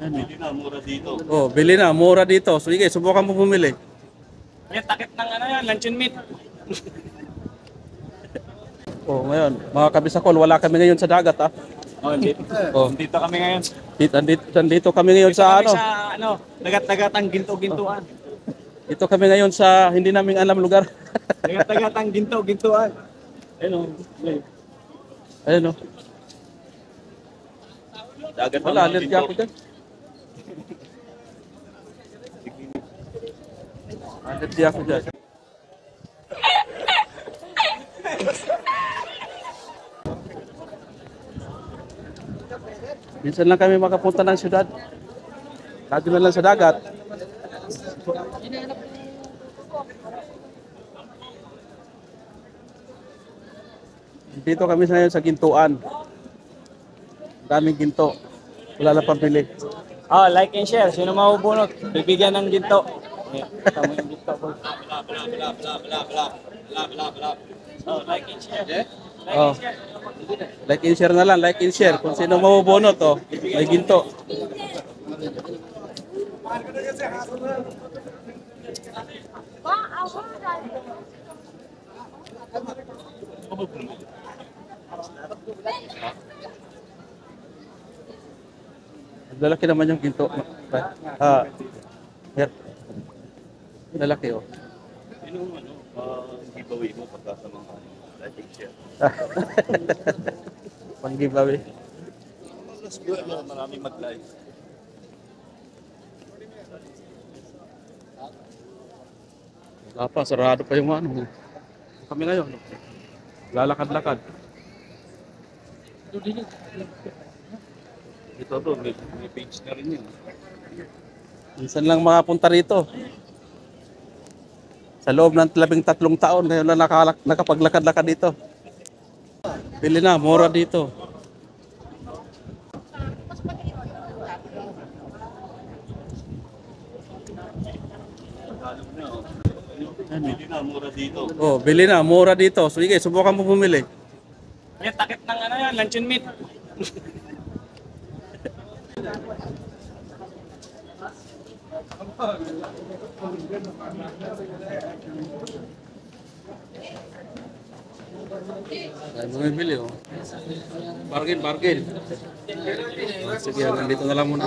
Ano? Bili na, mura dito. Oh, bili na, mura dito. So, sige, subukan mo bumili. Yan, takip ng ano yan, luncheon meat. Oh, ngayon, mga kabisakol, wala kami ngayon sa dagat, ah. Oh, dito. Oh, Dito kami ngayon. dito kami ngayon sa Kami ano. sa ano, dagat-dagatang ginto-gintuan. Dito kami ngayon sa hindi namin alam lugar. Dagat-dagatang ginto-gintuan. Ayun oh. Ayun, oh. Dagat Wala, allergy ako dyan. Allergy ako dyan. Minsan lang kami makapunta ng syudad. Lagi na lang sa dagat. Dito kami ngayon sa Gintuan. Daming ginto. Wala na pambili. Oh, like and share. Sino mabubunot? Bibigyan ng ginto. Tama yung ginto. Oh, like and share. Like Oh. and share. Like and share na lang, like and share. Kung sino mabubunot, oh, may ginto. Lalaki naman yung ginto. Ah, here. Lalaki, oh. Yun yung ano, giveaway mo pagka sa mga like and share. Pang giveaway. Mas good, maraming mag-live. Wala pa, sarado pa yung ano. Kami ngayon. Lalakad-lakad. Ito to, may page na rin yun. Minsan lang makapunta rito. Sa loob ng 13 taon, ngayon na nakapaglakad-lakad dito. Bili na, mura dito. Ano? Bili na, mura dito. Oh, bili na, mura dito. So, sige, subukan mo bumili. Yan, takip ng ano yan, luncheon meat. Ay, bumibili, oh. Bargain, bargain. Sige, hanggang dito na lang muna.